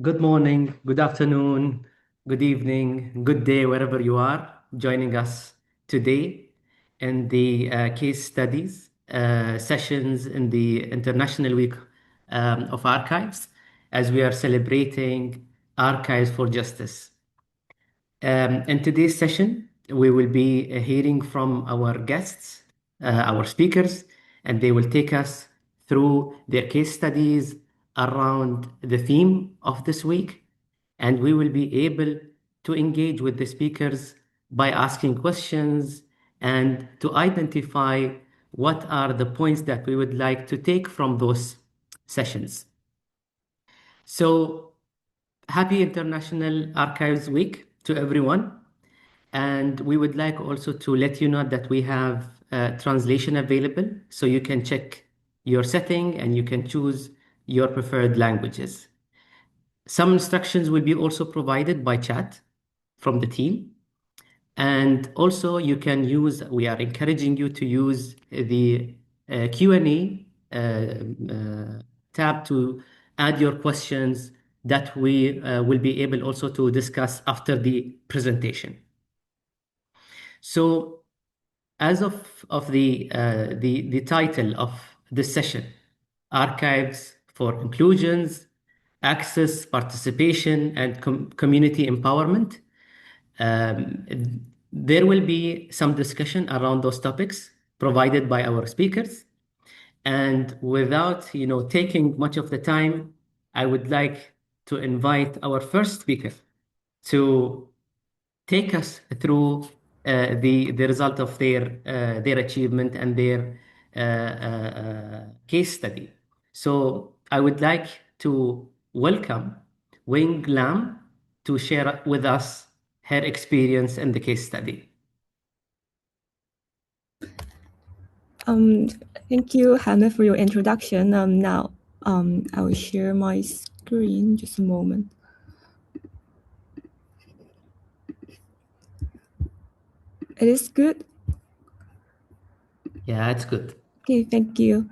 Good morning, good afternoon, good evening, good day, wherever you are joining us today in the case studies sessions in the International Week of Archives, as we are celebrating Archives for Justice. In today's session, we will be hearing from our guests, our speakers, and they will take us through their case studies around the theme of this week. And we will be able to engage with the speakers by asking questions and to identify what are the points that we would like to take from those sessions. So, happy International Archives Week to everyone. And we would like also to let you know that we have translation available, so you can check your setting and you can choose your preferred languages. Some instructions will be also provided by chat from the team. And also you can use, we are encouraging you to use the Q&A tab to add your questions that we will be able also to discuss after the presentation. So as of the title of this session, Archives for Inclusions, Access, Participation, and Community Empowerment, there will be some discussion around those topics provided by our speakers. And without taking much of the time, I would like to invite our first speaker to take us through the result of their achievement and their case study. So I would like to welcome Wang Lam to share with us her experience in the case study. Thank you, Hannah, for your introduction. Now, I will share my screen. Just a moment. It is good? Yeah, it's good. Okay, thank you.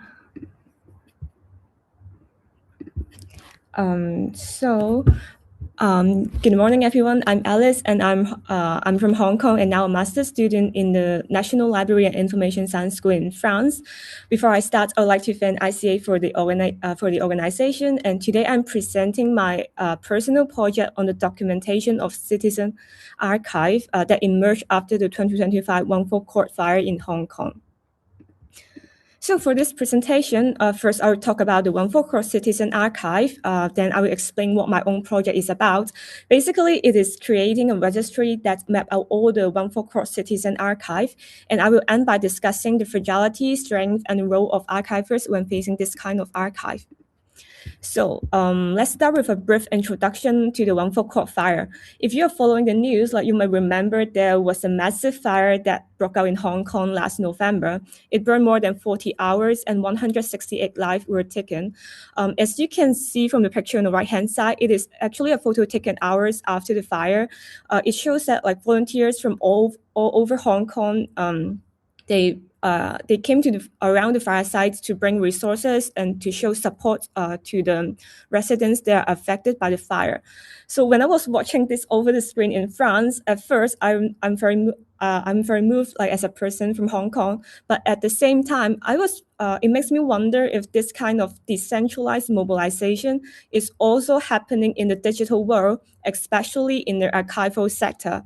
Good morning, everyone. I'm Alice, and I'm from Hong Kong, and now a master's student in the National Library and Information Science School in France. Before I start, I would like to thank ICA for the organization. And today, I'm presenting my personal project on the documentation of citizen archive that emerged after the 2025 Wang Court fire in Hong Kong. So for this presentation, first I will talk about the Wang Court Citizen Archive. Then I will explain what my own project is about. Basically, it is creating a registry that maps out all the Wang Court Citizen Archive. And I will end by discussing the fragility, strength, and the role of archivers when facing this kind of archive. So let's start with a brief introduction to the Wang Court fire. If you're following the news, like you might remember, there was a massive fire that broke out in Hong Kong last November. It burned more than 40 hours and 168 lives were taken. As you can see from the picture on the right-hand side, it is actually a photo taken hours after the fire. It shows that volunteers from all over Hong Kong, they came to around the fire sites to bring resources and to show support to the residents that are affected by the fire. So when I was watching this over the screen in France, at first I'm very moved, as a person from Hong Kong. But at the same time, it makes me wonder if this kind of decentralized mobilization is also happening in the digital world, especially in the archival sector.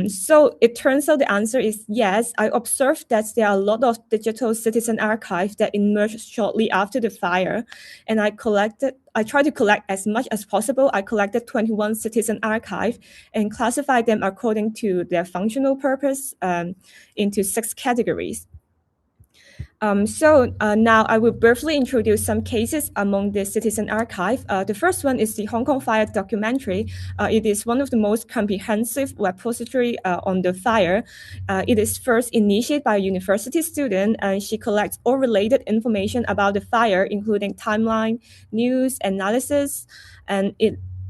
So it turns out the answer is yes. I observed that there are a lot of digital citizen archives that emerged shortly after the fire, and I tried to collect as much as possible. I collected 21 citizen archives and classified them according to their functional purpose into 6 categories. Now I will briefly introduce some cases among the citizen archive. The first one is the Hong Kong fire documentary. It is one of the most comprehensive repository on the fire. It is first initiated by a university student, and she collects all related information about the fire, including timeline, news, analysis, and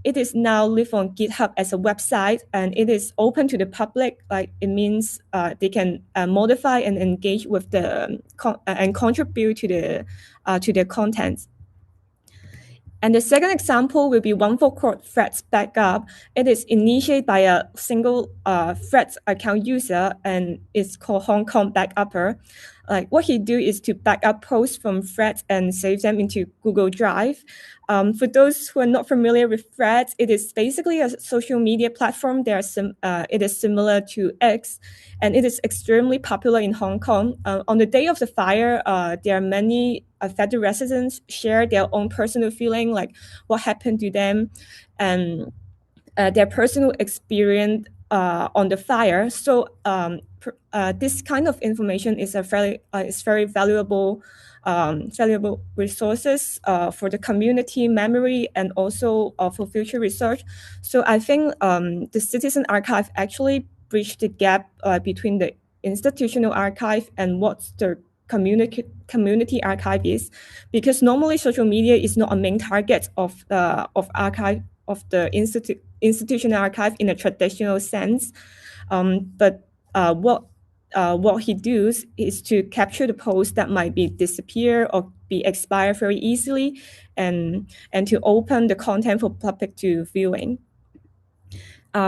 it is now live on GitHub as a website, and it is open to the public. It means they can modify and engage with and contribute to the contents. And the second example will be one for court threads backup. It is initiated by a single threads account user, and it's called Hong Kong Backupper. Like what he do is to back up posts from Threads and save them into Google Drive. For those who are not familiar with Threads, it is basically a social media platform. It is similar to X, and it is extremely popular in Hong Kong. On the day of the fire, there are many federal residents share their own personal feeling, like what happened to them, and their personal experience on the fire. So this kind of information is very valuable resources for the community memory and also for future research. So I think the Citizen Archive actually bridged the gap between the institutional archive and what the community archive is, because normally social media is not a main target of archive of the institutional archive in a traditional sense. But what he does is to capture the posts that might be disappear or be expired very easily, and to open the content for public to viewing.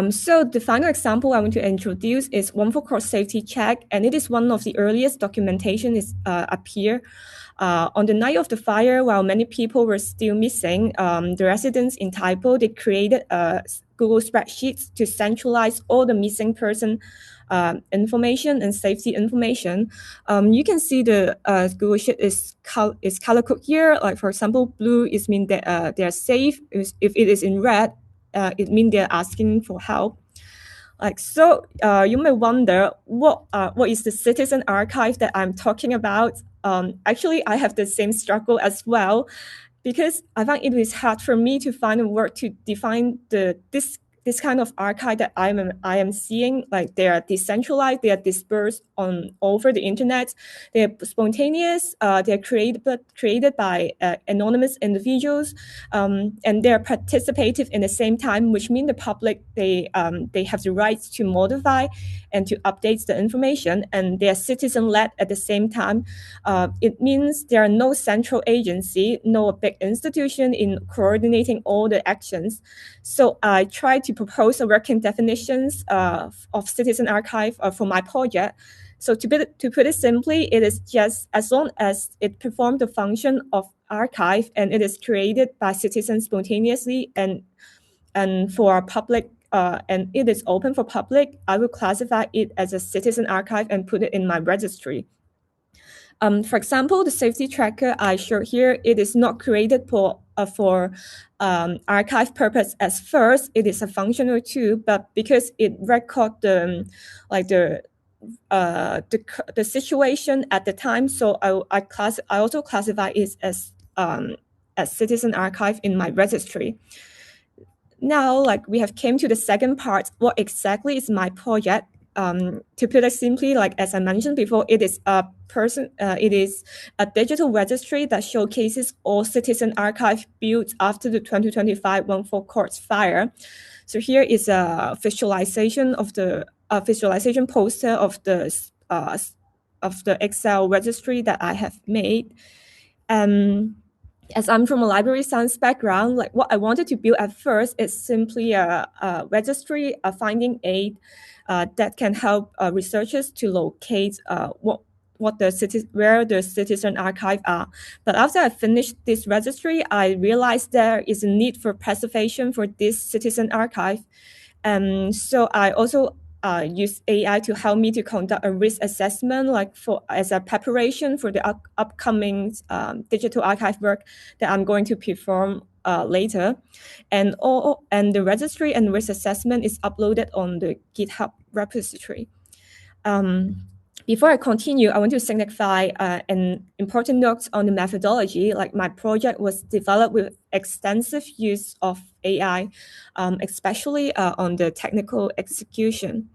So the final example I want to introduce is one for cross safety check, and it is one of the earliest documentation is appear. On the night of the fire, while many people were still missing, the residents in Taipo, they created Google spreadsheets to centralize all the missing person information and safety information. You can see the Google sheet is color coded here. Like for example, blue is mean that they are safe. If it is in red, it means they're asking for help. Like so, you may wonder what is the Citizen Archive that I'm talking about. Actually, I have the same struggle as well, because I find it is hard for me to find a word to define this kind of archive that I am seeing. Like they are decentralized, they are dispersed on over the internet, they are spontaneous, they are created by anonymous individuals, and they are participative in the same time, which means the public they have the rights to modify and to update the information, and they are citizen-led at the same time. It means there are no central agency, no big institution in coordinating all the actions. So I try to propose a working definitions of Citizen Archive for my project. So to put it simply, it is just as long as it performs the function of archive and it is created by citizens spontaneously and for public, and it is open for public, I will classify it as a citizen archive and put it in my registry. For example, the safety tracker I showed here, it is not created for archive purpose as first. It is a functional tool, but because it records the situation at the time, so I also classify it as citizen archive in my registry. Now, like we have came to the second part, what exactly is my project? To put it simply, like as I mentioned before, it is a digital registry that showcases all citizen archive built after the 2025 Wangfo Court fire. So here is a visualization of the visualization poster of the Excel registry that I have made. As I'm from a library science background, like what I wanted to build at first is simply a registry, a finding aid that can help researchers to locate where the citizen archive are. But after I finished this registry, I realized there is a need for preservation for this citizen archive. So I also use AI to help me to conduct a risk assessment, like as a preparation for the upcoming digital archive work that I'm going to perform later. And the registry and risk assessment is uploaded on the GitHub repository. Before I continue, I want to signify an important note on the methodology. Like my project was developed with extensive use of AI, especially on the technical execution.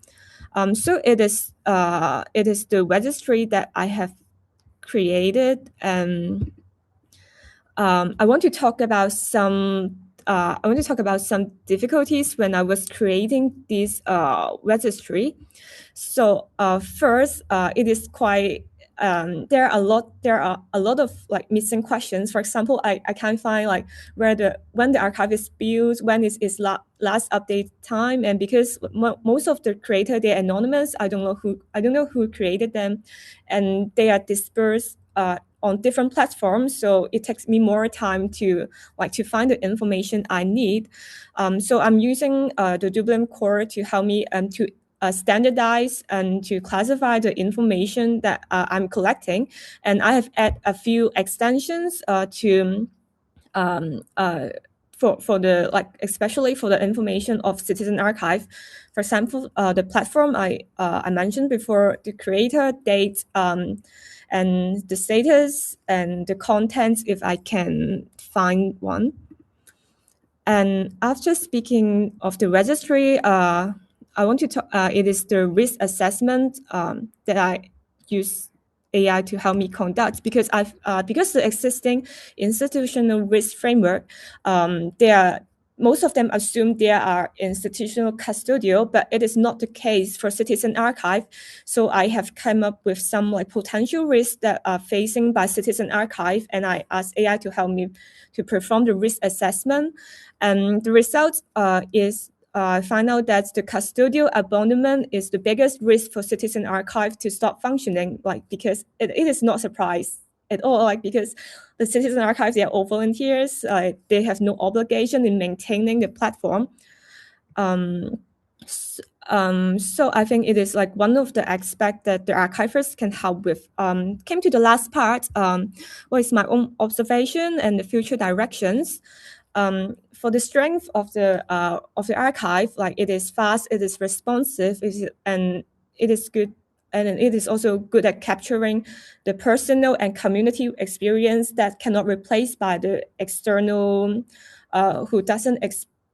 So it is the registry that I have created. I want to talk about some difficulties when I was creating this registry. So first, it is quite there are a lot of like missing questions. For example, I can't find like when the archive is built, when is its last update time, and because most of the creator, they're anonymous, I don't know who created them, and they are dispersed on different platforms, so it takes me more time to find the information I need. So I'm using the Dublin core to help me to standardize and to classify the information that I'm collecting. And I have added a few extensions to for the especially for the information of Citizen Archive. For example, the platform I mentioned before, the creator, date, and the status and the contents, if I can find one. And after speaking of the registry, I want to talk, it is the risk assessment that I use AI to help me conduct, because because the existing institutional risk framework, most of them assume there are institutional custodial, but it is not the case for Citizen Archive. So I have come up with some potential risks that are facing by Citizen Archive, and I asked AI to help me to perform the risk assessment. And the result is find out that the custodial abandonment is the biggest risk for Citizen Archive to stop functioning, because it is not a surprise at all, because the Citizen Archive, they are all volunteers, they have no obligation in maintaining the platform. So I think it is one of the aspects that the archivist can help with. Came to the last part, what is my own observation and the future directions. For the strength of the archive, it is fast, it is responsive, and it is good, and it is also good at capturing the personal and community experience that cannot replace by the external, who doesn't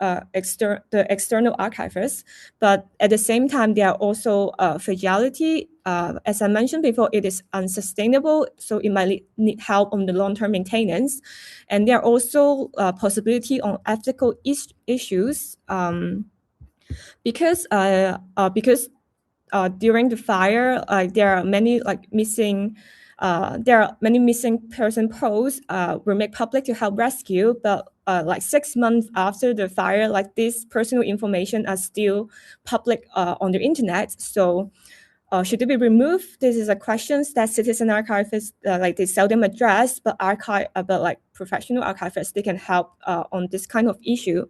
the external archivist. But at the same time, there are also fragility. As I mentioned before, it is unsustainable, so it might need help on the long-term maintenance. And there are also possibility on ethical issues, because during the fire, there are many missing. There are many missing person posts were made public to help rescue, but 6 months after the fire, this personal information are still public on the internet. So should it be removed? This is a question that Citizen Archivists they seldom address, but professional archivists, they can help on this kind of issue.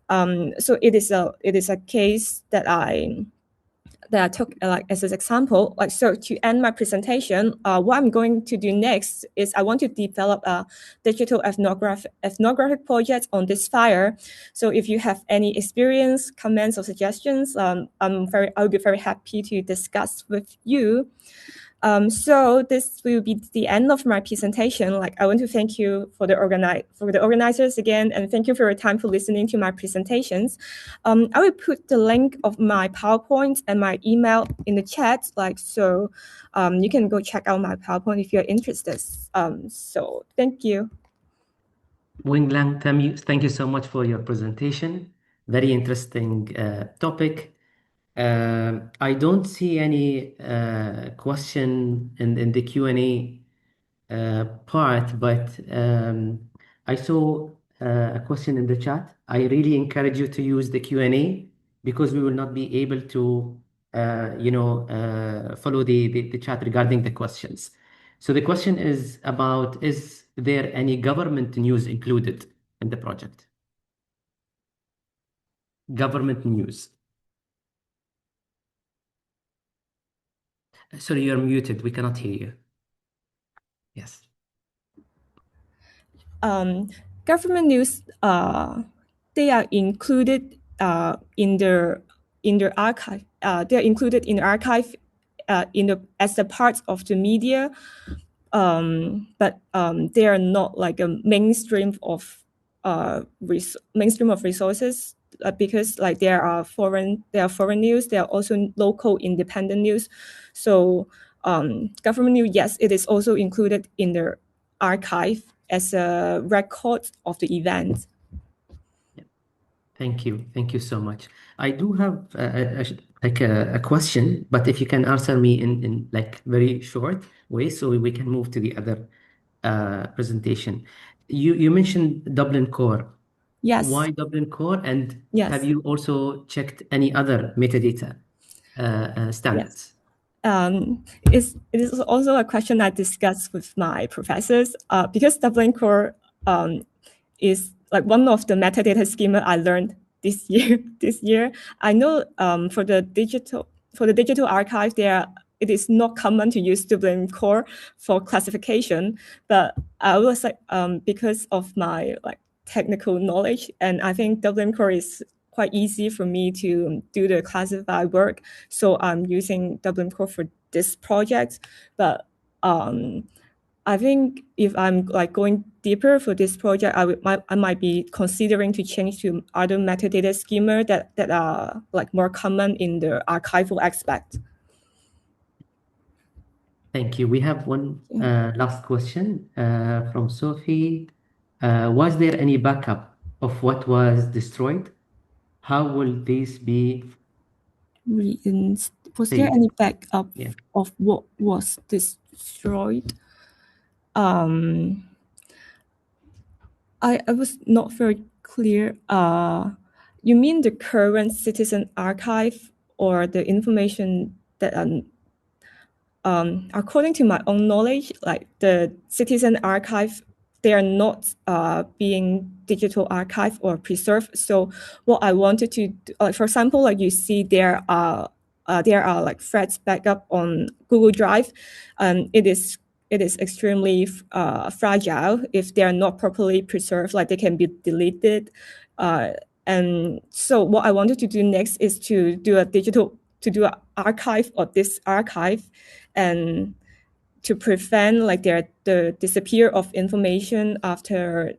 So it is a case that I took as an example. So to end my presentation, what I'm going to do next is I want to develop a digital ethnographic project on this fire. So if you have any experience, comments, or suggestions, I'll be very happy to discuss with you. So this will be the end of my presentation. I want to thank you for the organizers again, and thank you for your time for listening to my presentations. I will put the link of my PowerPoint and my email in the chat, so you can go check out my PowerPoint if you're interested. So thank you. Wang Lang, thank you so much for your presentation. Very interesting topic. I don't see any question in the Q&A part, but I saw a question in the chat. I really encourage you to use the Q&A, because we will not be able to follow the chat regarding the questions. So the question is about, is there any government news included in the project? Government news. Sorry, you're muted. We cannot hear you. Yes. Government news, they are included in the archive. They are included in the archive as a part of the media, but they are not a mainstream of resources, because there are foreign news. There are also local independent news. So government news, yes, it is also included in the archive as a record of the event. Thank you so much. I do have a like a question, but if you can answer me in like very short way, so we can move to the other presentation. You mentioned Dublin Core. Yes, Why Dublin Core? And have yes, you also checked any other metadata yes. standards? It is also a question I discussed with my professors because Dublin Core is like one of the metadata schema I learned this year. This year, I know for the digital archive, it is not common to use Dublin Core for classification, but I was like because of my like technical knowledge, and I think Dublin Core is quite easy for me to do the classify work. So I'm using Dublin Core for this project, but I think if I'm like going deeper for this project, I might be considering to change to other metadata schema that are like more common in the archival aspect. Thank you. We have one last question from Sophie. Was there any backup of what was destroyed? How will this be Was there saved? any backup Yeah. of what was destroyed? Um, I was not very clear. You mean the current citizen archive or the information that according to my own knowledge, like the citizen archive, they are not being digital archive or preserved. So what I wanted to, for example, like you see there are like threads backup on Google Drive, and it is extremely fragile if they are not properly preserved. Like they can be deleted, and so what I wanted to do next is to do an archive of this archive and to prevent like the disappear of information after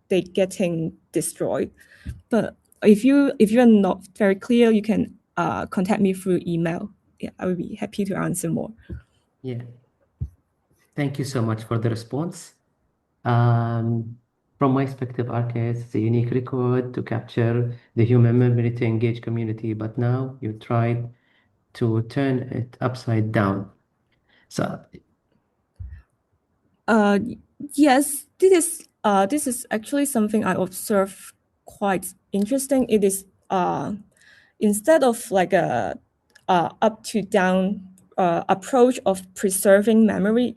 they getting destroyed. But if you're not very clear, you can contact me through email. Yeah, I will be happy to answer more. Yeah. Thank you so much for the response. Um, from my perspective, archives is a unique record to capture the human memory to engage community, but now you tried to turn it upside down. So, Uh, yes, this is actually something I observe quite interesting. It is instead of like a up to down approach of preserving memory,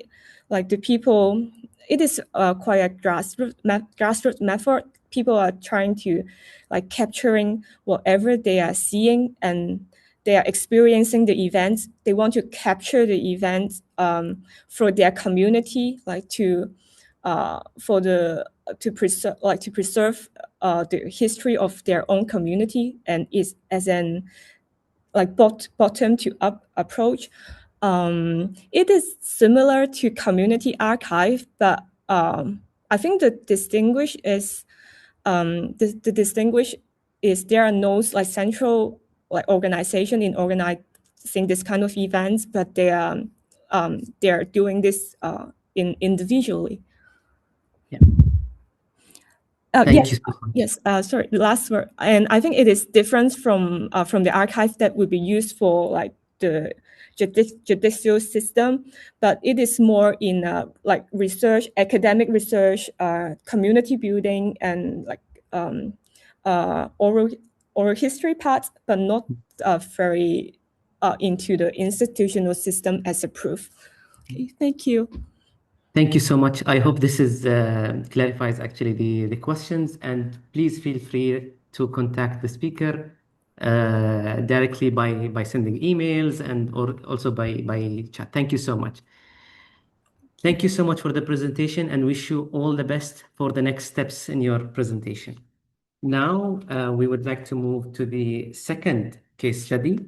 like the people, it is quite a grassroots method. People are trying to like capturing whatever they are seeing and they are experiencing the events. They want to capture the events for their community, like to for the to preserve the history of their own community, and is as an like bottom to up approach. It is similar to community archive, but I think the distinguish is the distinguish is there are no like central like organization in organizing this kind of events, but they are doing this in individually. yeah, thank Yes, you so much. yes. Sorry, the last word, and I think it is different from the archive that would be used for like the judicial system, but it is more in like research, academic research, community building, and like um, oral history part, but not very into the institutional system as a proof. Okay, thank you. Thank you so much. I hope this is clarifies actually the questions, and please feel free to contact the speaker directly by sending emails and or also by chat. Thank you so much. Thank you so much for the presentation and wish you all the best for the next steps in your presentation. Now, we would like to move to the second case study,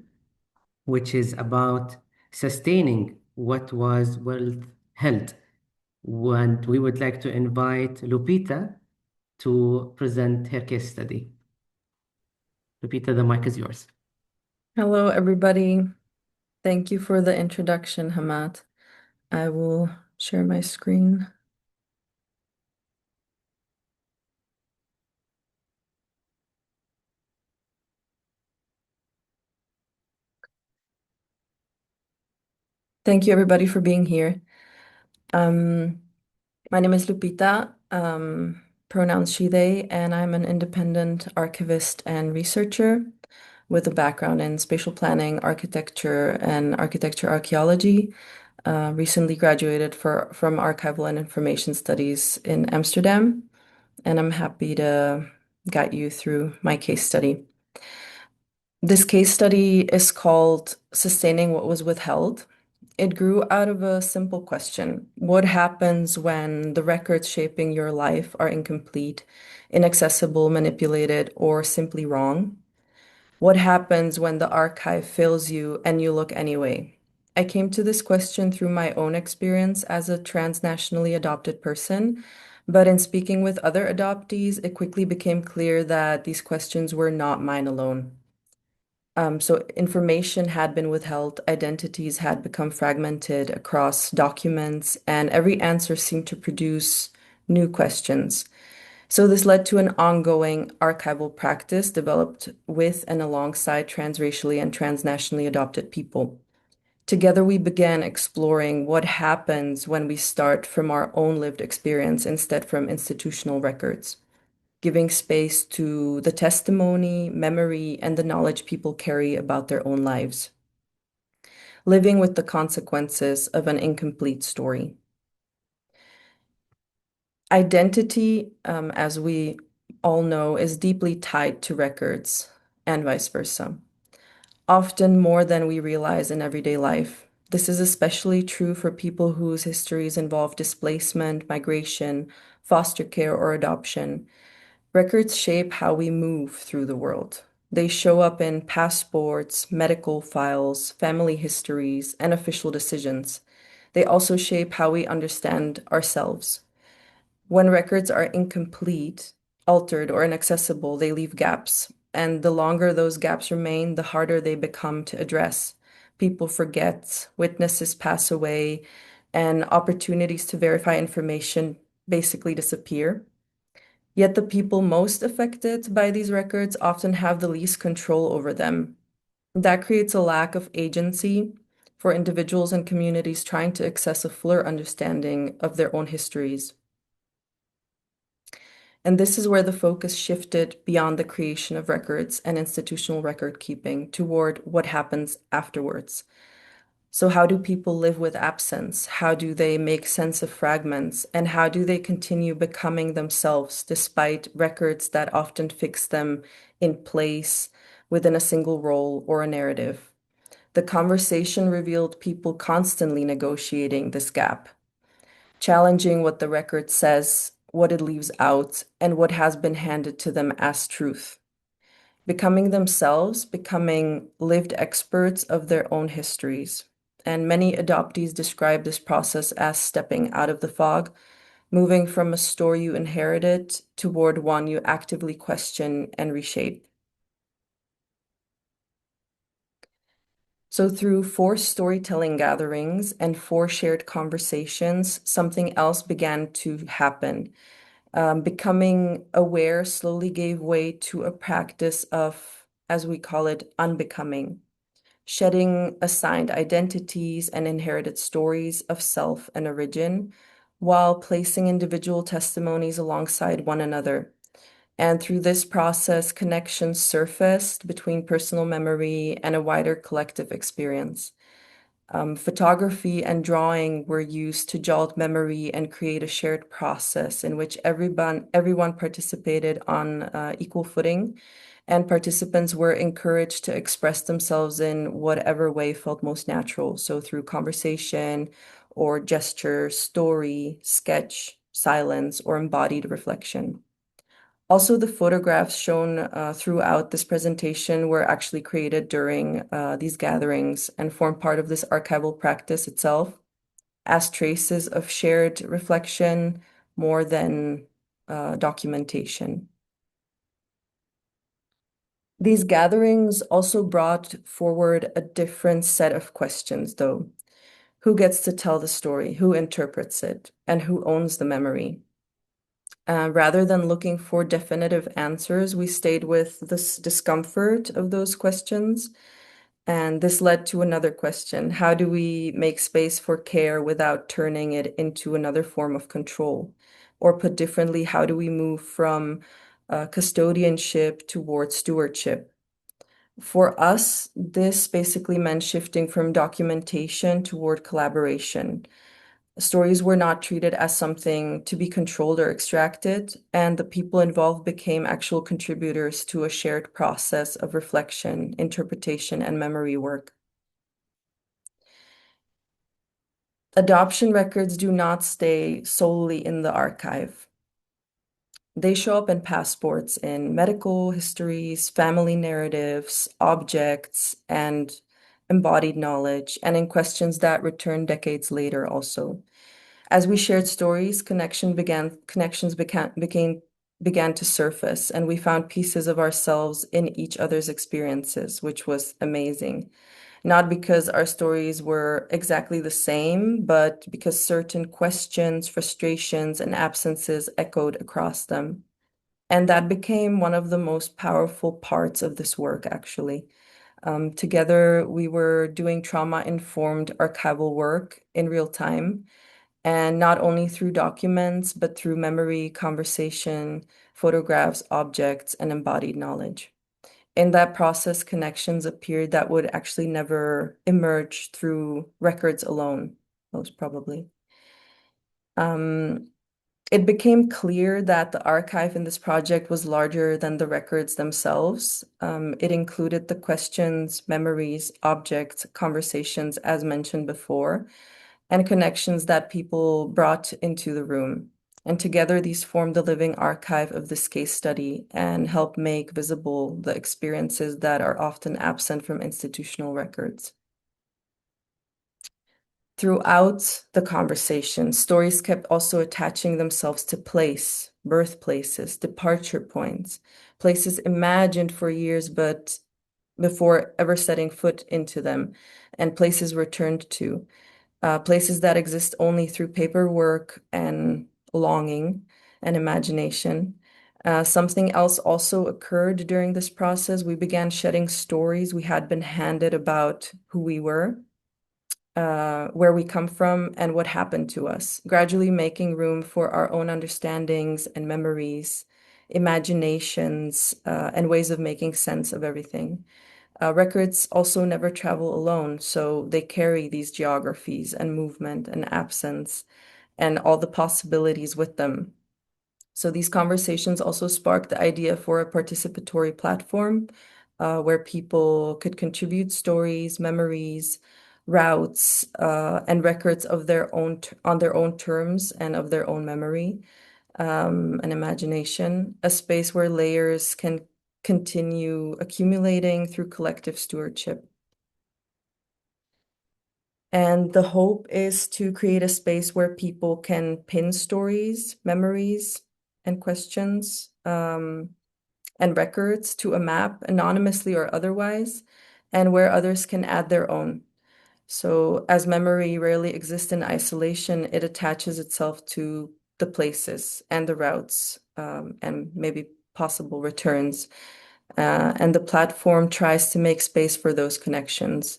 which is about sustaining what was well held. And we would like to invite Lupita to present her case study. Lupita, the mic is yours. Hello, everybody. Thank you for the introduction, Hamad. I will share my screen. Thank you, everybody, for being here. My name is Lupita, pronouns she, they, and I'm an independent archivist and researcher with a background in spatial planning, architecture, and architecture archaeology. Recently graduated from archival and information studies in Amsterdam, and I'm happy to guide you through my case study. This case study is called Sustaining What Was Withheld. It grew out of a simple question. What happens when the records shaping your life are incomplete, inaccessible, manipulated, or simply wrong? What happens when the archive fails you and you look anyway? I came to this question through my own experience as a transnationally adopted person, but in speaking with other adoptees, it quickly became clear that these questions were not mine alone. So information had been withheld, identities had become fragmented across documents, and every answer seemed to produce new questions. So this led to an ongoing archival practice developed with and alongside transracially and transnationally adopted people. Together, we began exploring what happens when we start from our own lived experience instead from institutional records, giving space to the testimony, memory, and the knowledge people carry about their own lives, living with the consequences of an incomplete story. Identity, as we all know, is deeply tied to records and vice versa, often more than we realize in everyday life. This is especially true for people whose histories involve displacement, migration, foster care, or adoption. Records shape how we move through the world. They show up in passports, medical files, family histories, and official decisions. They also shape how we understand ourselves. When records are incomplete, altered, or inaccessible, they leave gaps. And the longer those gaps remain, the harder they become to address. People forget, witnesses pass away, and opportunities to verify information basically disappear. Yet the people most affected by these records often have the least control over them. That creates a lack of agency for individuals and communities trying to access a fuller understanding of their own histories. And this is where the focus shifted beyond the creation of records and institutional record keeping toward what happens afterwards. So, how do people live with absence? How do they make sense of fragments? And how do they continue becoming themselves despite records that often fix them in place within a single role or a narrative? The conversation revealed people constantly negotiating this gap, challenging what the record says, what it leaves out, and what has been handed to them as truth. Becoming themselves, becoming lived experts of their own histories. And many adoptees describe this process as stepping out of the fog, moving from a story you inherited toward one you actively question and reshape. So, through 4 storytelling gatherings and 4 shared conversations, something else began to happen. Becoming aware slowly gave way to a practice of, as we call it, unbecoming, shedding assigned identities and inherited stories of self and origin, while placing individual testimonies alongside one another. And through this process, connections surfaced between personal memory and a wider collective experience. Photography and drawing were used to jolt memory and create a shared process in which everyone participated on equal footing, and participants were encouraged to express themselves in whatever way felt most natural. So through conversation or gesture, story, sketch, silence, or embodied reflection. Also, the photographs shown throughout this presentation were actually created during these gatherings and form part of this archival practice itself as traces of shared reflection more than documentation. These gatherings also brought forward a different set of questions, though. Who gets to tell the story? Who interprets it? And who owns the memory? Rather than looking for definitive answers, we stayed with this discomfort of those questions And this led to another question. How do we make space for care without turning it into another form of control? Or put differently, how do we move from custodianship towards stewardship? For us, this basically meant shifting from documentation toward collaboration. Stories were not treated as something to be controlled or extracted, and the people involved became actual contributors to a shared process of reflection, interpretation, and memory work. Adoption records do not stay solely in the archive. They show up in passports, in medical histories, family narratives, objects, and embodied knowledge, and in questions that return decades later also. As we shared stories, connections began to surface, and we found pieces of ourselves in each other's experiences, which was amazing. Not because our stories were exactly the same, but because certain questions, frustrations, and absences echoed across them. And that became one of the most powerful parts of this work, actually. Together, we were doing trauma-informed archival work in real time, and not only through documents, but through memory, conversation, photographs, objects, and embodied knowledge. In that process, connections appeared that would actually never emerge through records alone, most probably. It became clear that the archive in this project was larger than the records themselves. It included the questions, memories, objects, conversations, as mentioned before, and connections that people brought into the room. And together, these formed the living archive of this case study and help make visible the experiences that are often absent from institutional records. Throughout the conversation, stories kept also attaching themselves to place, birthplaces, departure points, places imagined for years, but before ever setting foot into them, and places returned to. Places that exist only through paperwork and longing and imagination. Something else also occurred during this process. We began shedding stories we had been handed about who we were, where we come from, and what happened to us, gradually making room for our own understandings and memories, imaginations, and ways of making sense of everything. Records also never travel alone, so they carry these geographies and movement and absence and all the possibilities with them. So these conversations also sparked the idea for a participatory platform where people could contribute stories, memories, routes, and records of their own on their own terms and of their own memory and imagination, a space where layers can continue accumulating through collective stewardship. And the hope is to create a space where people can pin stories, memories, and questions and records to a map, anonymously or otherwise, and where others can add their own. So, as memory rarely exists in isolation, it attaches itself to the places and the routes and maybe possible returns. And the platform tries to make space for those connections.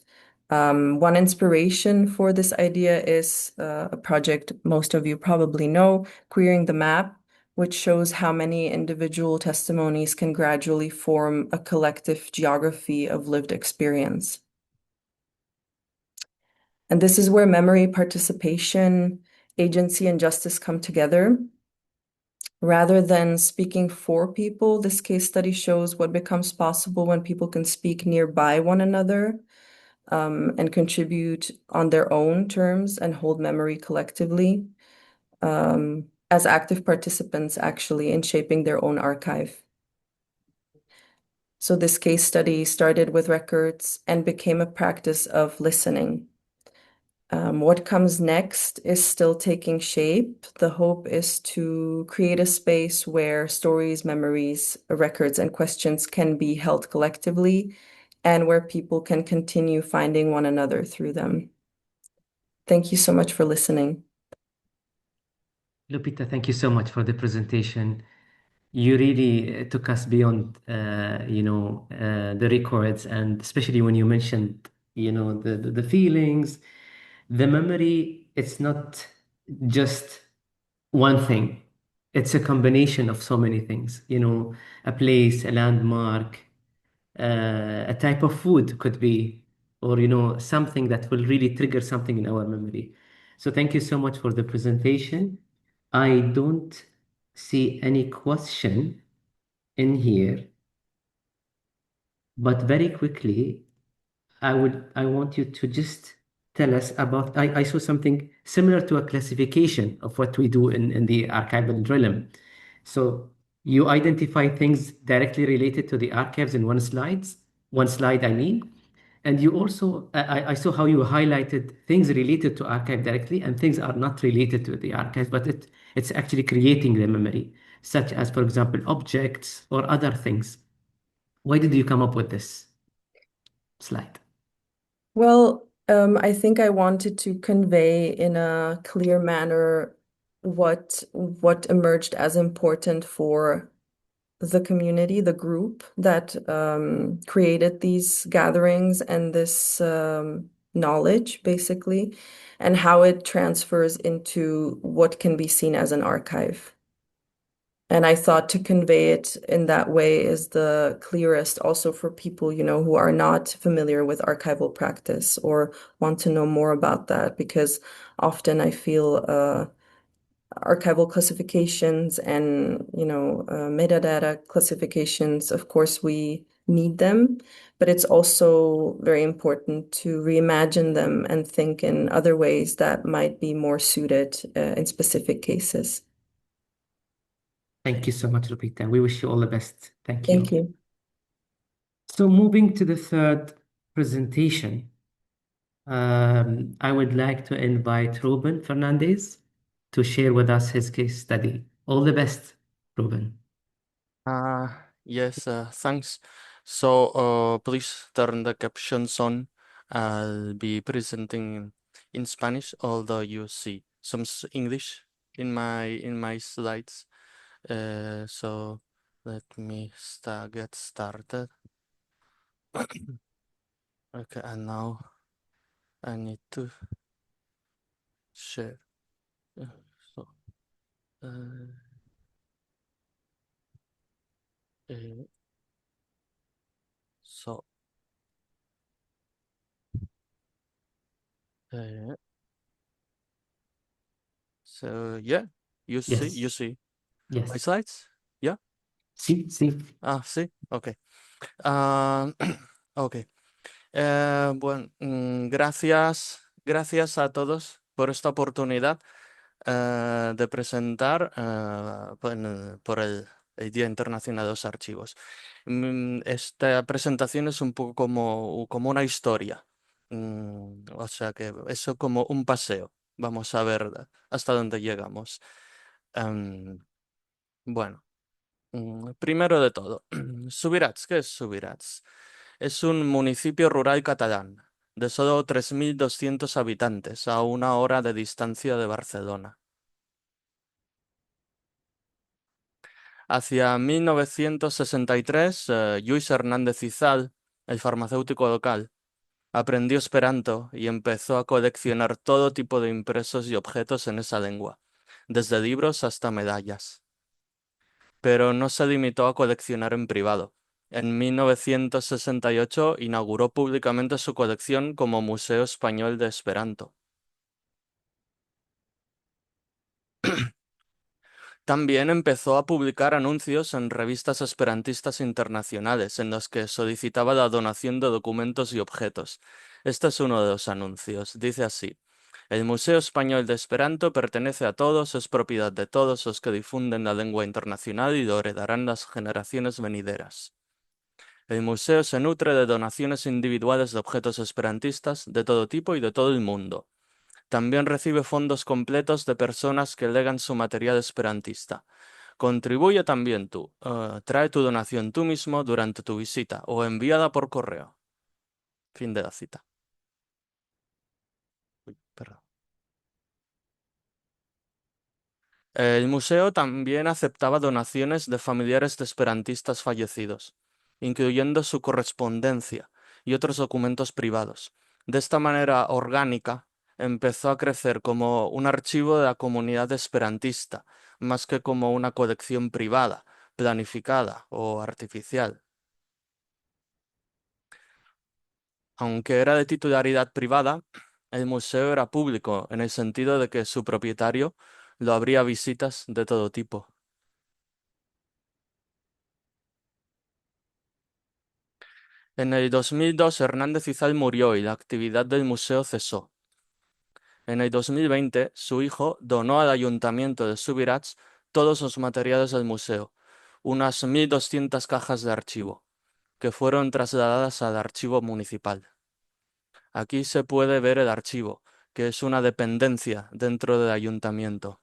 One inspiration for this idea is a project most of you probably know, Queering the Map, which shows how many individual testimonies can gradually form a collective geography of lived experience. And this is where memory, participation, agency, and justice come together. Rather than speaking for people, this case study shows what becomes possible when people can speak nearby one another and contribute on their own terms and hold memory collectively as active participants, actually, in shaping their own archive. So this case study started with records and became a practice of listening. What comes next is still taking shape. The hope is to create a space where stories, memories, records, and questions can be held collectively and where people can continue finding one another through them. Thank you so much for listening. Lupita, thank you so much for the presentation. you really took us beyond, the records, and especially when you mentioned, the feelings, the memory. It's not just one thing. It's a combination of so many things, a place, a landmark, a type of food could be, or, something that will really trigger something in our memory. So thank you so much for the presentation. I don't see any question in here, but very quickly, I want you to just tell us about, I saw something similar to a classification of what we do in the archival realm. So you identify things directly related to the archives in one slide, I mean. And you also, I saw how you highlighted things related to archive directly and things are not related to the archives, but it's actually creating the memory, such as, for example, objects or other things. Why did you come up with this slide? Well, I think I wanted to convey in a clear manner what emerged as important for the community, the group that created these gatherings and this knowledge, basically, and how it transfers into what can be seen as an archive. And I thought to convey it in that way is the clearest also for people, who are not familiar with archival practice or want to know more about that, because often I feel archival classifications and, metadata classifications, of course, we need them, but it's also very important to reimagine them and think in other ways that might be more suited in specific cases. Thank you so much, Lupita. We wish you all the best. Thank you. Thank you. So moving to the third presentation, I would like to invite Rubèn Fernández to share with us his case study. All the best, Rubèn. Yes, thanks. So, please turn the captions on. I'll be presenting in Spanish, although you see some English in my slides. So let me get started. Okay, and now I need to share. So, uh, uh, so, uh, so yeah, you Yes. see my Yes. slides? Yeah. Sí, sí. Sí. Okay. Okay. Bueno, gracias a todos por esta oportunidad de presentar por el Día Internacional de los Archivos. Esta presentación es un poco como una historia, o sea que eso como un paseo. Vamos a ver hasta dónde llegamos. Bueno, primero de todo, Subirats, ¿qué es Subirats? Es un municipio rural catalán de solo 3.200 habitantes a 1 hora de distancia de Barcelona. Hacia 1963, Lluís Hernández Izal, el farmacéutico local, aprendió Esperanto y empezó a coleccionar todo tipo de impresos y objetos en esa lengua, desde libros hasta medallas. Pero no se limitó a coleccionar en privado. En 1968 inauguró públicamente su colección como Museo Español de Esperanto. También empezó a publicar anuncios en revistas esperantistas internacionales en los que solicitaba la donación de documentos y objetos. Este es uno de los anuncios. Dice así: el Museo Español de Esperanto pertenece a todos, es propiedad de todos los que difunden la lengua internacional y lo heredarán las generaciones venideras. El museo se nutre de donaciones individuales de objetos esperantistas de todo tipo y de todo el mundo. También recibe fondos completos de personas que legan su material esperantista. Contribuye también tú. Trae tu donación tú mismo durante tu visita o envíala por correo. Fin de la cita. Uy, perdón. El museo también aceptaba donaciones de familiares de esperantistas fallecidos, incluyendo su correspondencia y otros documentos privados. De esta manera orgánica, empezó a crecer como un archivo de la comunidad esperantista, más que como una colección privada, planificada o artificial. Aunque era de titularidad privada, el museo era público en el sentido de que su propietario lo abría a visitas de todo tipo. En el 2002 Hernández murió y la actividad del museo cesó. En el 2020 su hijo donó al ayuntamiento de Subirats todos los materiales del museo, unas 1.200 cajas de archivo, que fueron trasladadas al archivo municipal. Aquí se puede ver el archivo, que es una dependencia dentro del ayuntamiento.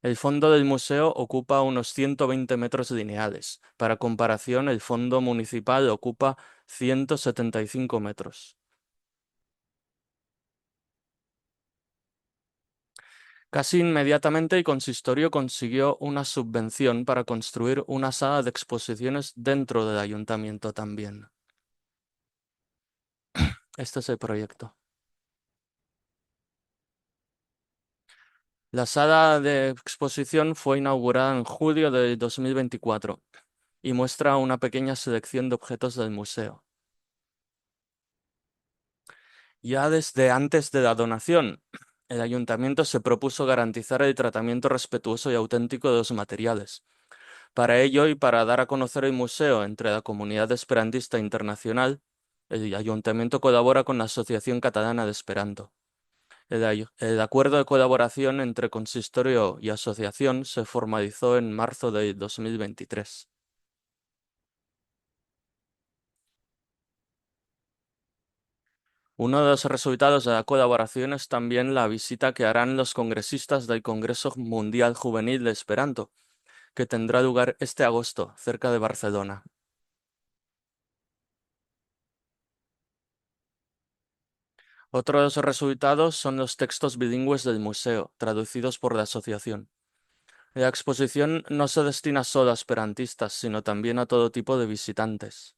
El fondo del museo ocupa unos 120 metros lineales. Para comparación, el fondo municipal ocupa 175 metros. Casi inmediatamente el consistorio consiguió una subvención para construir una sala de exposiciones dentro del ayuntamiento también. Este es el proyecto. La sala de exposición fue inaugurada en julio de 2024 y muestra una pequeña selección de objetos del museo. Ya desde antes de la donación, el ayuntamiento se propuso garantizar el tratamiento respetuoso y auténtico de los materiales. Para ello y para dar a conocer el museo entre la comunidad esperantista internacional, el ayuntamiento colabora con la Asociación Catalana de Esperanto. El acuerdo de colaboración entre consistorio y asociación se formalizó en marzo de 2023. Uno de los resultados de la colaboración es también la visita que harán los congresistas del Congreso Mundial Juvenil de Esperanto, que tendrá lugar este agosto, cerca de Barcelona. Otro de los resultados son los textos bilingües del museo, traducidos por la asociación. La exposición no se destina solo a esperantistas, sino también a todo tipo de visitantes.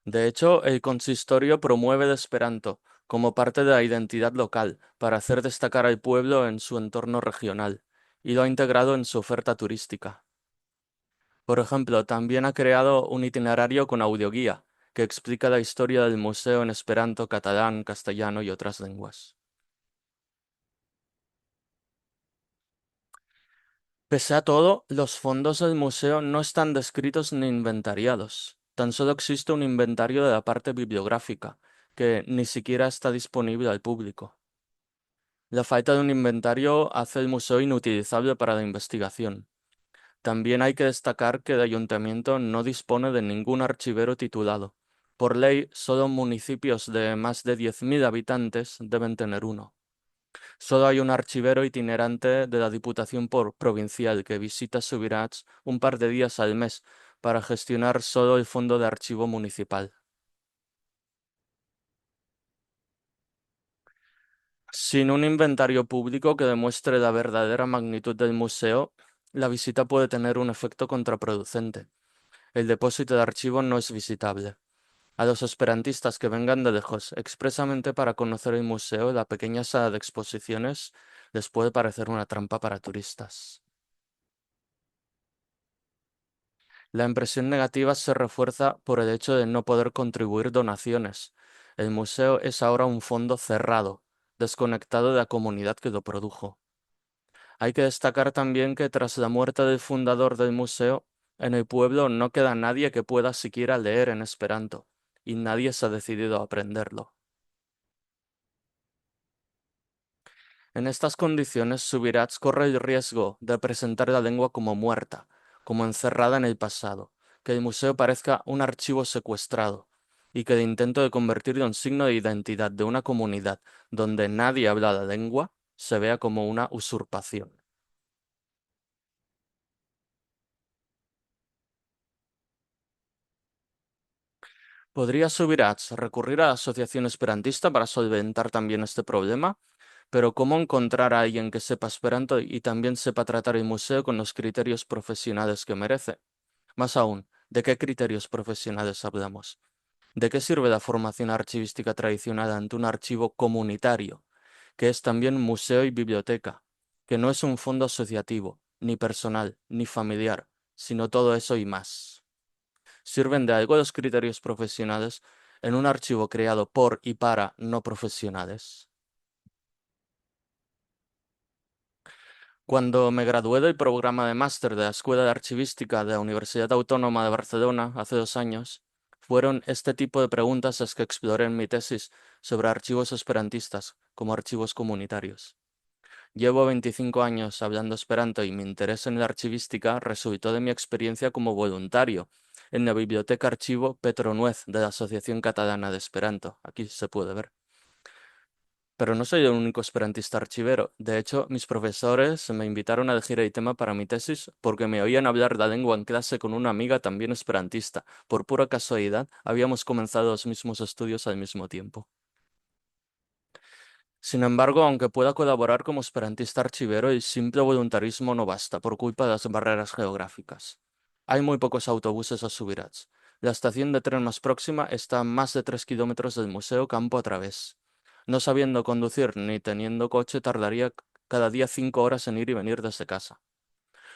De hecho, el consistorio promueve el esperanto como parte de la identidad local para hacer destacar al pueblo en su entorno regional, y lo ha integrado en su oferta turística. Por ejemplo, también ha creado un itinerario con audioguía que explica la historia del museo en esperanto, catalán, castellano y otras lenguas. Pese a todo, los fondos del museo no están descritos ni inventariados. Tan solo existe un inventario de la parte bibliográfica, que ni siquiera está disponible al público. La falta de un inventario hace el museo inutilizable para la investigación. También hay que destacar que el ayuntamiento no dispone de ningún archivero titulado. Por ley, solo municipios de más de 10.000 habitantes deben tener uno. Solo hay un archivero itinerante de la Diputación Provincial que visita Subirats un par de días al mes para gestionar solo el fondo de archivo municipal. Sin un inventario público que demuestre la verdadera magnitud del museo, la visita puede tener un efecto contraproducente. El depósito de archivo no es visitable. A los esperantistas que vengan de lejos expresamente para conocer el museo, la pequeña sala de exposiciones les puede parecer una trampa para turistas. La impresión negativa se refuerza por el hecho de no poder contribuir donaciones. El museo es ahora un fondo cerrado, desconectado de la comunidad que lo produjo. Hay que destacar también que tras la muerte del fundador del museo, en el pueblo no queda nadie que pueda siquiera leer en esperanto, y nadie se ha decidido a aprenderlo. En estas condiciones, Subirats corre el riesgo de presentar la lengua como muerta, como encerrada en el pasado, que el museo parezca un archivo secuestrado, y que el intento de convertirlo en signo de identidad de una comunidad donde nadie habla la lengua se vea como una usurpación. ¿Podría Subirats recurrir a la asociación esperantista para solventar también este problema? Pero ¿cómo encontrar a alguien que sepa Esperanto y también sepa tratar el museo con los criterios profesionales que merece? Más aún, ¿de qué criterios profesionales hablamos? ¿De qué sirve la formación archivística tradicional ante un archivo comunitario, que es también museo y biblioteca, que no es un fondo asociativo, ni personal, ni familiar, sino todo eso y más? ¿Sirven de algo los criterios profesionales en un archivo creado por y para no profesionales? Cuando me gradué del programa de máster de la Escuela de Archivística de la Universidad Autónoma de Barcelona hace 2 años, fueron este tipo de preguntas las que exploré en mi tesis sobre archivos esperantistas como archivos comunitarios. Llevo 25 años hablando esperanto y mi interés en la archivística resultó de mi experiencia como voluntario en la biblioteca archivo Petronuez de la Asociación Catalana de Esperanto. Aquí se puede ver. Pero no soy el único esperantista archivero. De hecho, mis profesores me invitaron a elegir el tema para mi tesis porque me oían hablar la lengua en clase con una amiga también esperantista. Por pura casualidad, habíamos comenzado los mismos estudios al mismo tiempo. Sin embargo, aunque pueda colaborar como esperantista archivero, el simple voluntarismo no basta por culpa de las barreras geográficas. Hay muy pocos autobuses a Subirats. La estación de tren más próxima está a más de 3 kilómetros del museo campo a través. No sabiendo conducir ni teniendo coche, tardaría cada día 5 horas en ir y venir desde casa.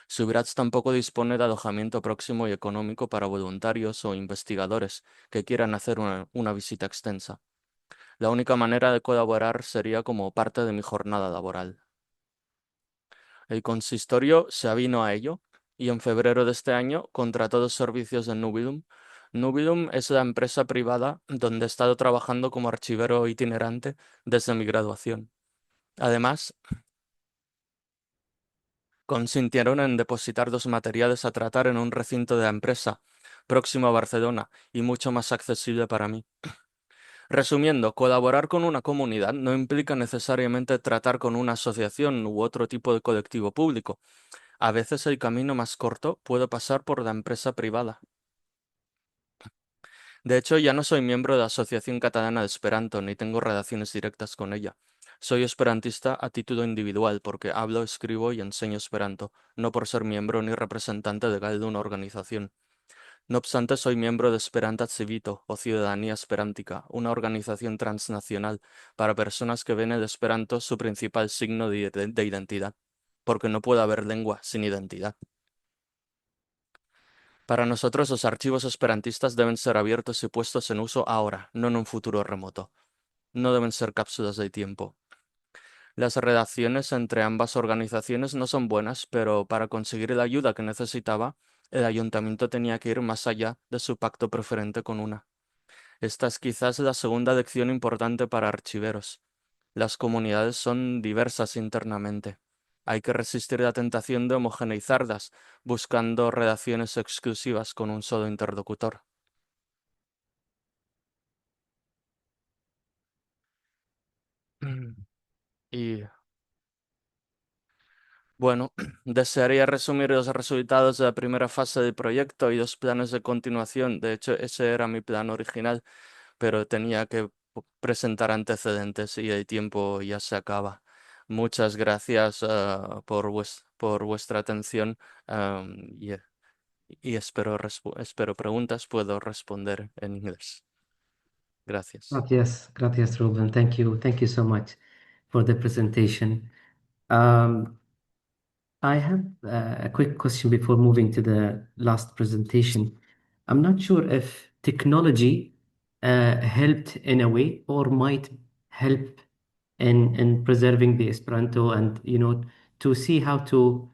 Subirats tampoco dispone de alojamiento próximo y económico para voluntarios o investigadores que quieran hacer una visita extensa. La única manera de colaborar sería como parte de mi jornada laboral. El consistorio se avino a ello y en febrero de este año contrató los servicios de Nubilum. Nubilum es la empresa privada donde he estado trabajando como archivero itinerante desde mi graduación. Además, consintieron en depositar los materiales a tratar en un recinto de la empresa, próximo a Barcelona y mucho más accesible para mí. Resumiendo, colaborar con una comunidad no implica necesariamente tratar con una asociación u otro tipo de colectivo público. A veces el camino más corto puede pasar por la empresa privada. De hecho, ya no soy miembro de la Asociación Catalana de Esperanto ni tengo relaciones directas con ella. Soy esperantista a título individual porque hablo, escribo y enseño esperanto, no por ser miembro ni representante legal de una organización. No obstante, soy miembro de Esperantat Civito o Ciudadanía Esperántica, una organización transnacional para personas que ven el esperanto su principal signo de identidad, porque no puede haber lengua sin identidad. Para nosotros, los archivos esperantistas deben ser abiertos y puestos en uso ahora, no en un futuro remoto. No deben ser cápsulas de tiempo. Las relaciones entre ambas organizaciones no son buenas, pero para conseguir la ayuda que necesitaba, el ayuntamiento tenía que ir más allá de su pacto preferente con una. Esta es quizás la segunda lección importante para archiveros. Las comunidades son diversas internamente. Hay que resistir la tentación de homogeneizarlas, buscando relaciones exclusivas con un solo interlocutor. Y bueno, desearía resumir los resultados de la primera fase del proyecto y los planes de continuación. De hecho, ese era mi plan original, pero tenía que presentar antecedentes y el tiempo ya se acaba. Muchas gracias por vuestra atención y espero preguntas, puedo responder en inglés. Gracias. Gracias, Ruben. Thank you so much for the presentation. I have a quick question before moving to the last presentation. I'm not sure if technology helped in a way or might help in preserving the Esperanto and to see how to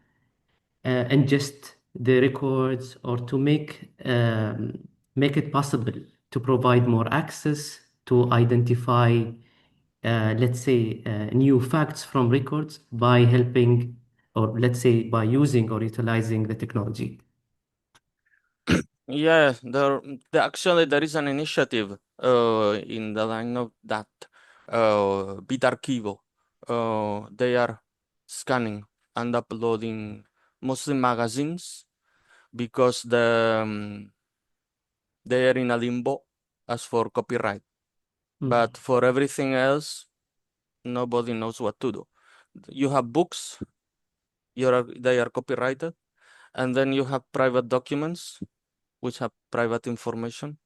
ingest the records or to make it possible to provide more access to identify let's say new facts from records by helping or let's say by using or utilizing the technology. Yeah, actually there is an initiative in the line of that Bitarchivo. They are scanning and uploading mostly magazines because they are in a limbo as for copyright. But for everything else, nobody knows what to do. You have books, they are copyrighted, and then you have private documents which have private information.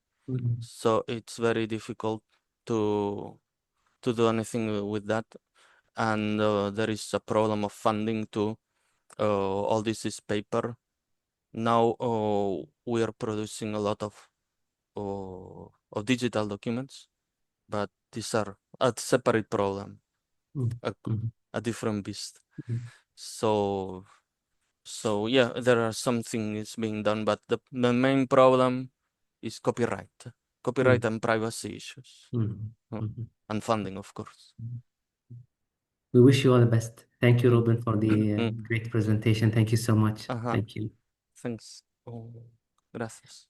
So it's very difficult to do anything with that. And there is a problem of funding too. All this is paper. Now we are producing a lot of digital documents, but these are a separate problem, a different beast. So yeah, there are some things being done, but the main problem is copyright and privacy issues, and funding, of course. We wish you all the best. Thank you, Rubèn, for the great presentation. Thank you so much. Thank you. Thanks. Gracias.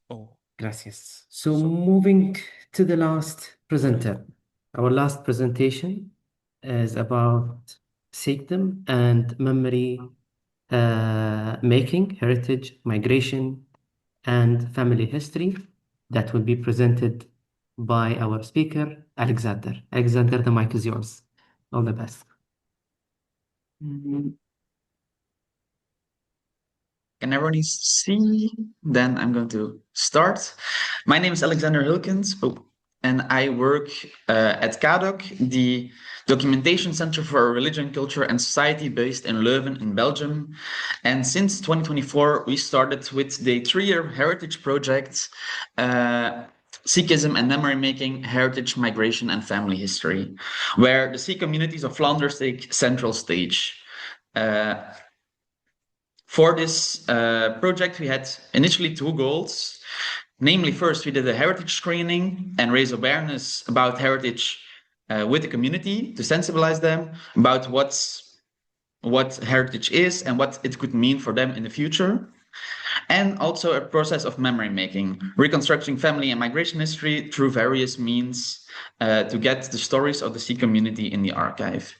Gracias. So moving to the last presenter. Our last presentation is about Sikhism and memory making, heritage, migration, and family history. That will be presented by our speaker, Alexander. Alexander, the mic is yours. All the best. Can everyone see? Then I'm going to start. My name is Alexander Hilkens, and I work at KADOC, the Documentation Center for Religion, Culture and Society based in Leuven in Belgium. And since 2024, we started with the 3-year heritage project, Sikhism and Memory Making, Heritage, Migration and Family History, where the Sikh communities of Flanders take central stage. For this project, we had initially 2 goals. Namely, first, we did a heritage screening and raise awareness about heritage with the community to sensibilize them about what heritage is and what it could mean for them in the future. And also a process of memory making, reconstructing family and migration history through various means to get the stories of the Sikh community in the archive.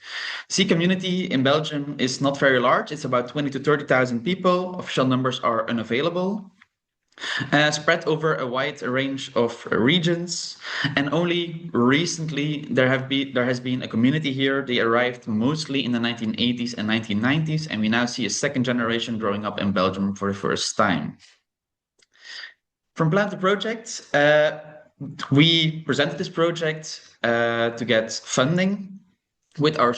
Sikh community in Belgium is not very large. It's about 20 to 30,000 people. Official numbers are unavailable. Spread over a wide range of regions, and only recently there has been a community here. They arrived mostly in the 1980s and 1990s, and we now see a second generation growing up in Belgium for the first time. From Plan to Project, we presented this project to get funding with our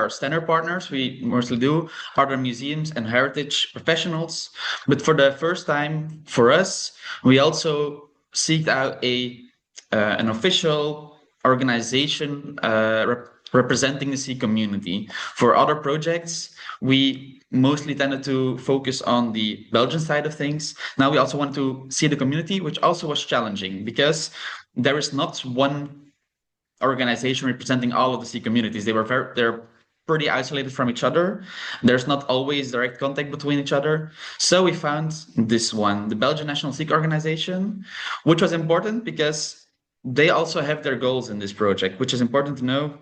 standard partners. We mostly do other museums and heritage professionals, but for the first time for us, we also seeked out an official organization representing the Sikh community. For other projects, we mostly tended to focus on the Belgian side of things. Now we also want to see the community, which also was challenging because there is not one organization representing all of the Sikh communities. They're pretty isolated from each other. There's not always direct contact between each other. So we found this one, the Belgian National Sikh Organization, which was important because they also have their goals in this project, which is important to know.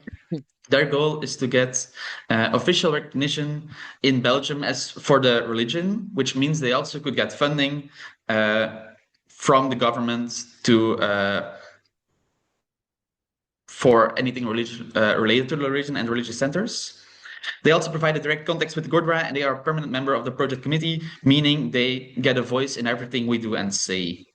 Their goal is to get official recognition in Belgium as for the religion, which means they also could get funding from the government for anything related to the religion and religious centers. They also provide a direct contact with the Gurdwara, and they are a permanent member of the project committee, meaning they get a voice in everything we do and say.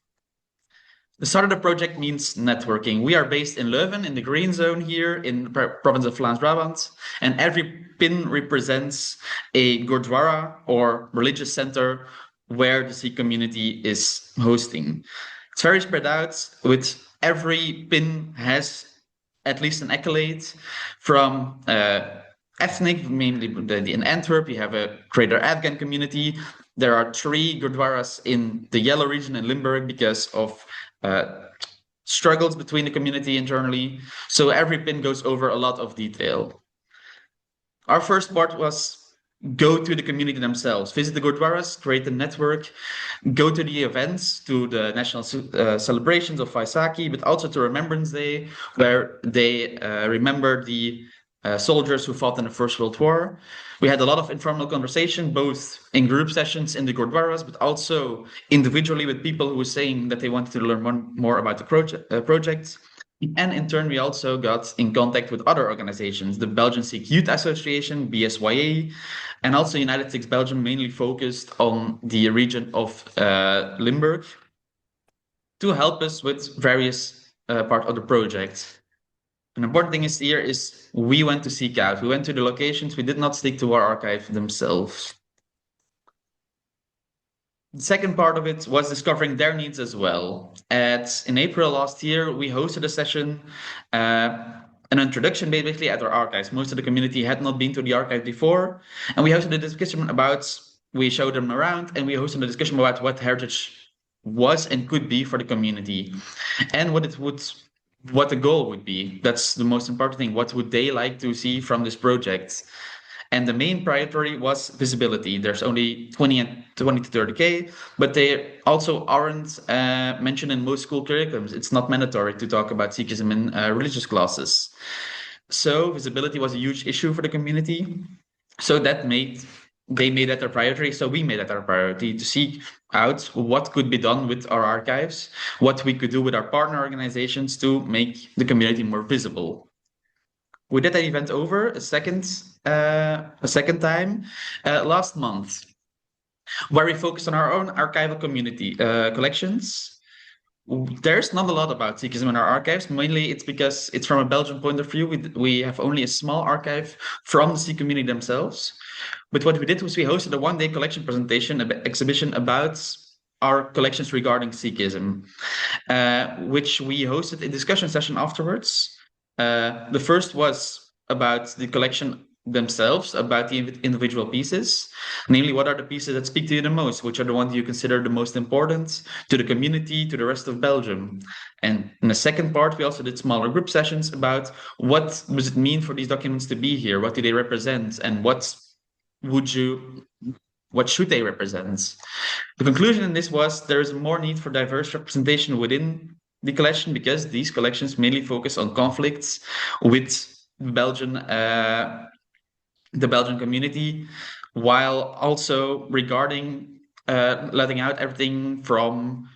The start of the project means networking. We are based in Leuven, in the green zone here in the province of Vlaams-Brabant, and every pin represents a Gurdwara or religious center where the Sikh community is hosting. It's very spread out, with every pin has at least an accolade from ethnic, mainly in Antwerp. We have a greater Afghan community. There are 3 Gurdwaras in the yellow region in Limburg because of struggles between the community internally. So every pin goes over a lot of detail. Our first part was go to the community themselves, visit the Gurdwaras, create a network, go to the events, to the national celebrations of Vaisakhi, but also to Remembrance Day, where they remember the soldiers who fought in the First World War. We had a lot of informal conversation, both in group sessions in the Gurdwaras, but also individually with people who were saying that they wanted to learn more about the project. And in turn, we also got in contact with other organizations, the Belgian Sikh Youth Association, BSYA, and also United Sikhs Belgium, mainly focused on the region of Limburg, to help us with various part of the project. An important thing is here is we went to seek out. We went to the locations. We did not stick to our archive themselves. The second part of it was discovering their needs as well. In April last year, we hosted a session, an introduction basically at our archives. Most of the community had not been to the archive before, and we hosted a discussion we showed them around, and we hosted a discussion about what heritage was and could be for the community, and what the goal would be. That's the most important thing. What would they like to see from this project? And the main priority was visibility. There's only 20 to 30K, but they also aren't mentioned in most school curriculums. It's not mandatory to talk about Sikhism in religious classes. So visibility was a huge issue for the community. So they made that their priority. So we made that our priority to seek out what could be done with our archives, what we could do with our partner organizations to make the community more visible. We did that event over a second time last month, where we focused on our own archival community collections. There's not a lot about Sikhism in our archives. Mainly it's because it's from a Belgian point of view. We have only a small archive from the Sikh community themselves. But what we did was we hosted a one-day collection presentation exhibition about our collections regarding Sikhism, which we hosted a discussion session afterwards. The first was about the collection themselves, about the individual pieces, namely what are the pieces that speak to you the most, which are the ones you consider the most important to the community, to the rest of Belgium. And in the second part, we also did smaller group sessions about what does it mean for these documents to be here, what do they represent, and what should they represent? The conclusion in this was there is more need for diverse representation within the collection, because these collections mainly focus on conflicts with the Belgian community, while also regarding letting out everything from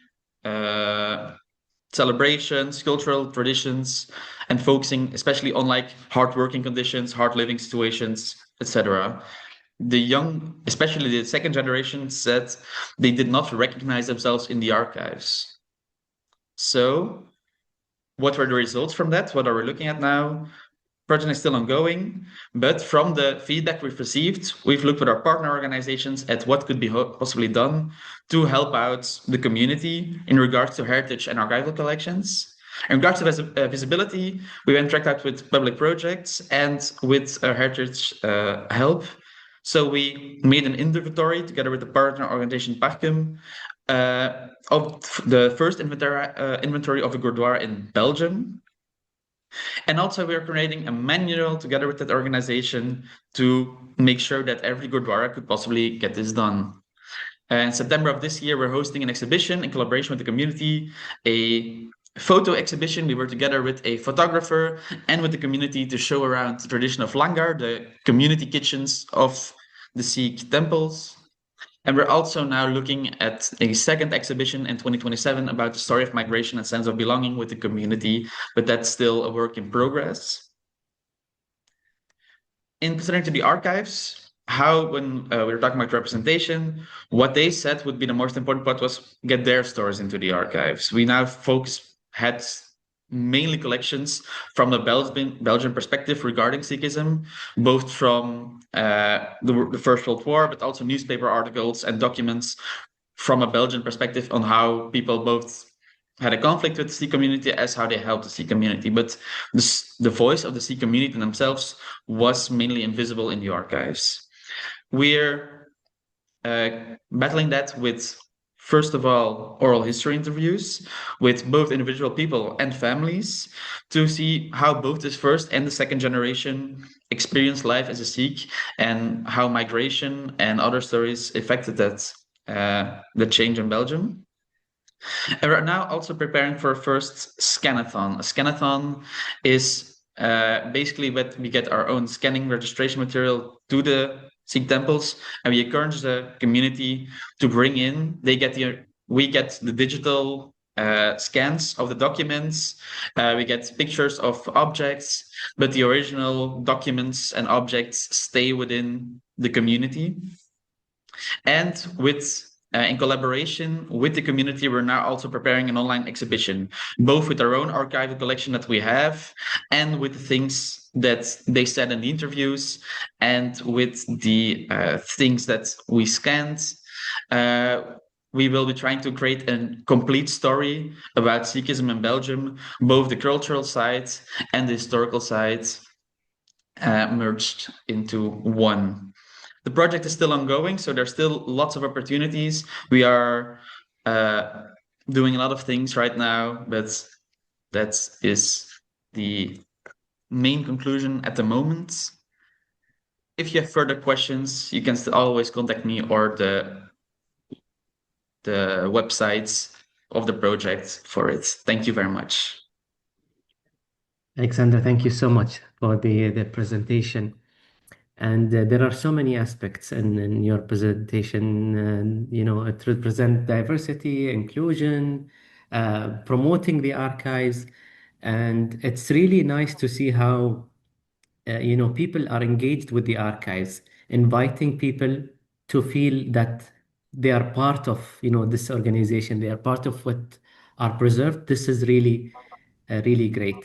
celebrations, cultural traditions, and focusing especially on like hard working conditions, hard living situations, etc. The young, especially the second generation, said they did not recognize themselves in the archives. So what were the results from that? What are we looking at now? Project is still ongoing, but from the feedback we've received, we've looked with our partner organizations at what could be possibly done to help out the community in regards to heritage and archival collections. In regards to visibility, we went direct out with public projects and with heritage help. So we made an inventory together with the partner organization Parcum of the first inventory of a Gurdwara in Belgium. And also we are creating a manual together with that organization to make sure that every Gurdwara could possibly get this done. In September of this year, we're hosting an exhibition in collaboration with the community, a photo exhibition. We were together with a photographer and with the community to show around the tradition of Langar, the community kitchens of the Sikh temples. And we're also now looking at a second exhibition in 2027 about the story of migration and sense of belonging with the community, but that's still a work in progress. In considering to the archives, when we were talking about representation, what they said would be the most important part was get their stories into the archives. We now had mainly collections from the Belgian perspective regarding Sikhism, both from the First World War, but also newspaper articles and documents from a Belgian perspective on how people both had a conflict with the Sikh community as how they helped the Sikh community. But the voice of the Sikh community themselves was mainly invisible in the archives. We're battling that with, first of all, oral history interviews with both individual people and families to see how both the first and the second generation experienced life as a Sikh and how migration and other stories affected the change in Belgium. And we're now also preparing for a first scanathon. A scanathon is basically what we get our own scanning registration material to the Sikh temples, and we encourage the community to bring in. We get the digital scans of the documents. We get pictures of objects, but the original documents and objects stay within the community. And in collaboration with the community, we're now also preparing an online exhibition, both with our own archival collection that we have and with the things that they said in the interviews and with the things that we scanned. We will be trying to create a complete story about Sikhism in Belgium, both the cultural side and the historical side merged into one. The project is still ongoing, so there's still lots of opportunities. We are doing a lot of things right now, but that is the main conclusion at the moment. If you have further questions, you can still always contact me or the websites of the project for it. Thank you very much. Alexander, thank you so much for the presentation. And there are so many aspects in your presentation. It represents diversity, inclusion, promoting the archives. And it's really nice to see how, people are engaged with the archives, inviting people to feel that they are part of, this organization. They are part of what are preserved. This is really great.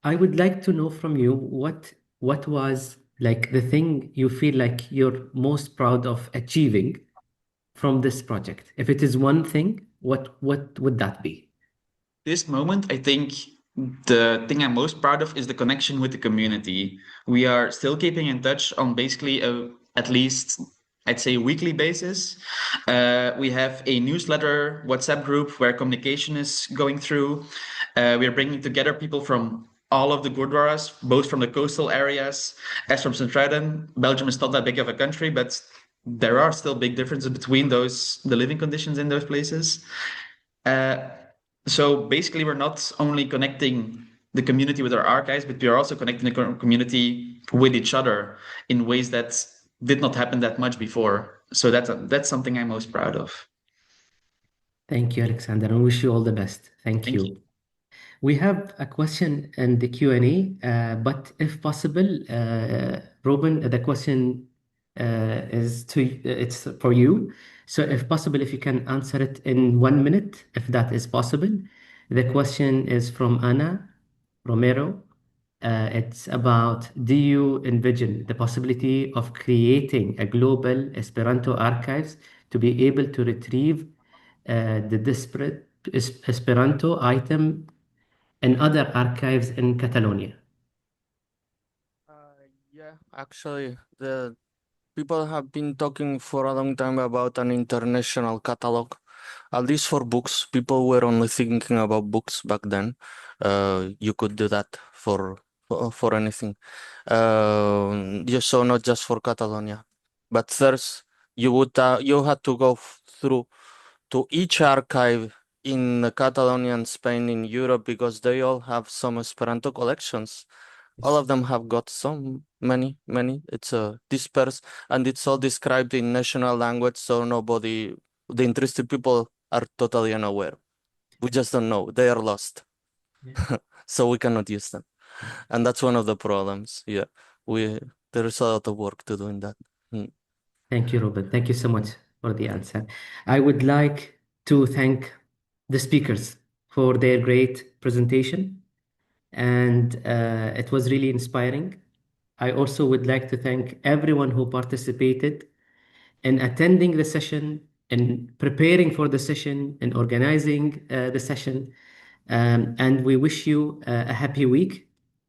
I would like to know from you what was like the thing you feel like you're most proud of achieving from this project. If it is one thing, what would that be? This moment, I think the thing I'm most proud of is the connection with the community. We are still keeping in touch on basically at least I'd say weekly basis. We have a newsletter WhatsApp group where communication is going through. We are bringing together people from all of the gurdwaras, both from the coastal areas as from Centraden. Belgium is not that big of a country, but there are still big differences between the living conditions in those places. So basically, we're not only connecting the community with our archives, but we are also connecting the community with each other in ways that did not happen that much before. So that's something I'm most proud of. Thank you, Alexander, and wish you all the best. Thank you. We have a question in the Q&A, but if possible, Rubèn, the question it's for you. So if possible, if you can answer it in 1 minute, if that is possible. The question is from Ana Romero. It's about, do you envision the possibility of creating a global Esperanto archives to be able to retrieve the disparate Esperanto item and other archives in Catalonia? Yeah, actually, the people have been talking for a long time about an international catalog. At least for books, people were only thinking about books back then. You could do that for anything. You saw not just for Catalonia, but first you had to go through to each archive in Catalonia and Spain in Europe because they all have some Esperanto collections. All of them have got many. It's dispersed and it's all described in national language, so the interested people are totally unaware. We just don't know. They are lost. Yeah. So we cannot use them. And that's one of the problems. Yeah. There is a lot of work to do in that. Thank you, Rubèn. Thank you so much for the answer. I would like to thank the speakers for their great presentation, and it was really inspiring. I also would like to thank everyone who participated in attending the session, in preparing for the session, in organizing the session. And we wish you a happy week.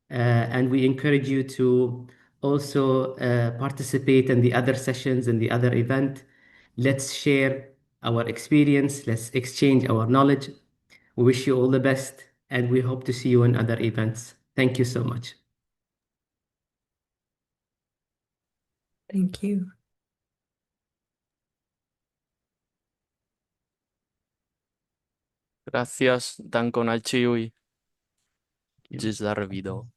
And we encourage you to also participate in the other sessions and the other event. Let's share our experience. Let's exchange our knowledge. We wish you all the best, and we hope to see you in other events. Thank you so much. Thank you. Gracias, dankon al ĉiuj. Ĝis la revido.